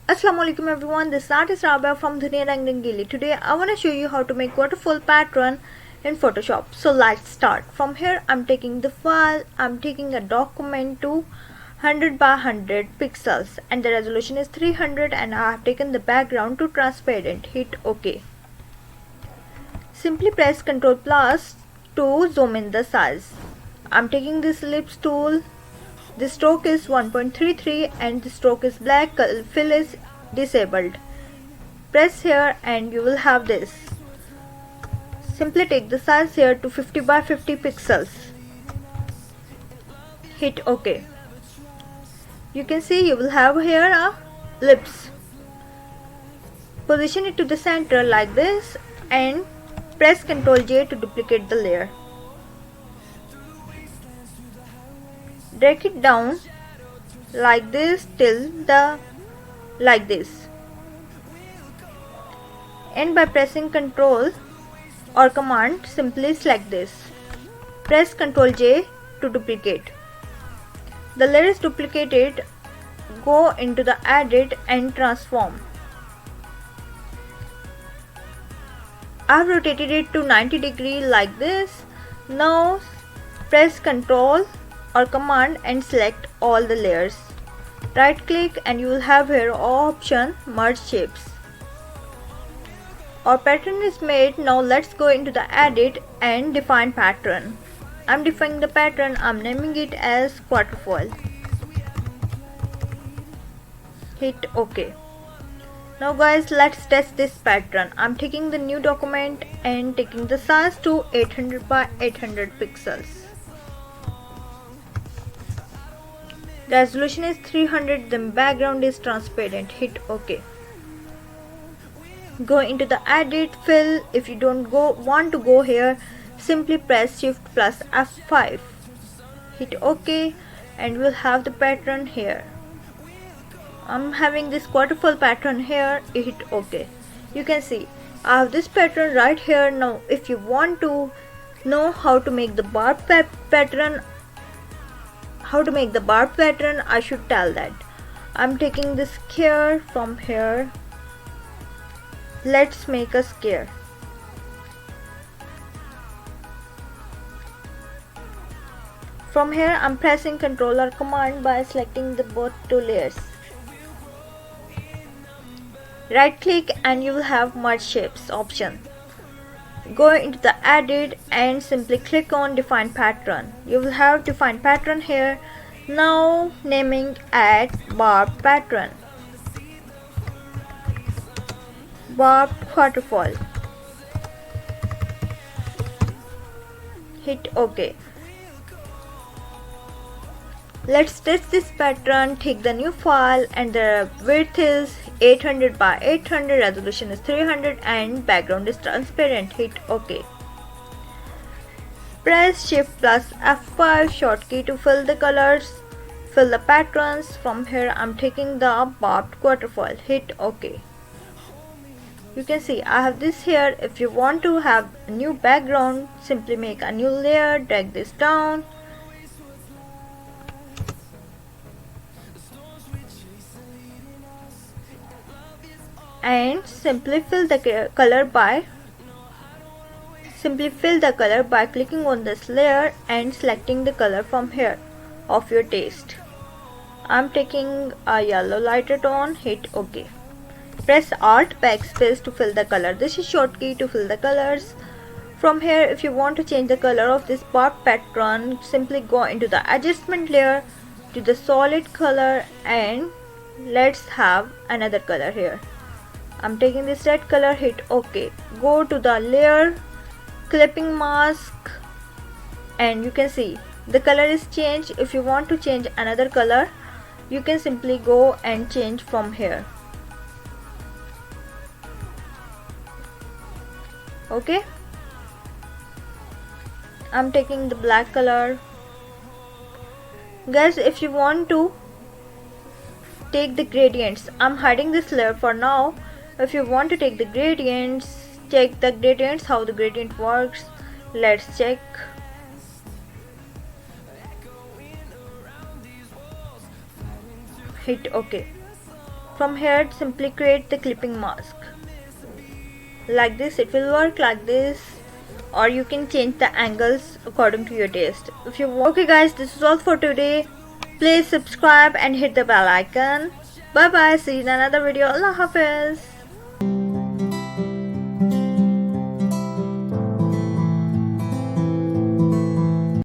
Assalamualaikum everyone, this is artist Rabia from Dunia Rang Rangili. Today I want to show you how to make waterfall pattern in Photoshop. So let's start. From here I'm taking the file, I'm taking a document to 100 by 100 pixels and the resolution is 300 and I have taken the background to transparent. Hit OK. Simply press Ctrl plus to zoom in the size. I'm taking this ellipse tool. The stroke is 1.33 and the stroke is black, fill is disabled. Press here and you will have this. Simply take the size here to 50 by 50 pixels. Hit OK. You can see you will have here a ellipse. Position it to the center like this and press Ctrl J to duplicate the layer. Drag it down like this till like this, and by pressing Ctrl or Command simply select this. Press Ctrl J to duplicate. The layer is duplicated. Go into the Edit and Transform. I have rotated it to 90 degrees like this. Now press Ctrl or Command and select all the layers. Right click and you will have here option merge shapes. Our pattern is made. Now let's go into the edit and define pattern. I'm defining the pattern. I'm naming it as Quatrefoil. Hit OK. Now guys, let's test this pattern. I'm taking the new document and taking the size to 800 by 800 pixels. The resolution is 300, the background is transparent. Hit OK. Go into the edit, fill. If you don't want to go here, simply press Shift plus F5. Hit OK and we'll have the pattern here. I'm having this Quatrefoil pattern here. Hit OK. You can see I have this pattern right here. Now if you want to know how to make the barbed pattern, I should tell that. I'm taking this square from here. Let's make a square. From here I'm pressing Ctrl or Command by selecting the both two layers. Right click and you will have merge shapes option. Go into the edit and simply click on define pattern. You will have define pattern here. Now naming at barbed pattern. Barbed Quatrefoil. Hit OK. Let's test this pattern. Take the new file and the width is 800 by 800, resolution is 300 and background is transparent. Hit OK. Press Shift plus F5 shortcut to fill the colors, fill the patterns. From here I'm taking the barbed Quatrefoil. Hit OK. You can see I have this here. If you want to have a new background, simply make a new layer, drag this down. And simply fill the color by clicking on this layer and selecting the color from here of your taste. I'm taking a yellow lighter tone. Hit OK. Press Alt backspace to fill the color. This is shortcut to fill the colors. From here, if you want to change the color of this barbed pattern, simply go into the adjustment layer to the solid color and let's have another color here. I'm taking this red color. Hit OK. Go to the layer, clipping mask, and you can see the color is changed. If you want to change another color, you can simply go and change from here. Okay. I'm taking the black color. Guys, if you want to take the gradients, I'm hiding this layer for now. If you want to take the gradients, check the gradients, how the gradient works. Let's check. hit OK. From here simply create the clipping mask. Like this, it will work like this, or you can change the angles according to your taste if you want. Okay guys, this is all for today. Please subscribe and hit the bell icon. Bye bye, see you in another video. Allah Hafiz.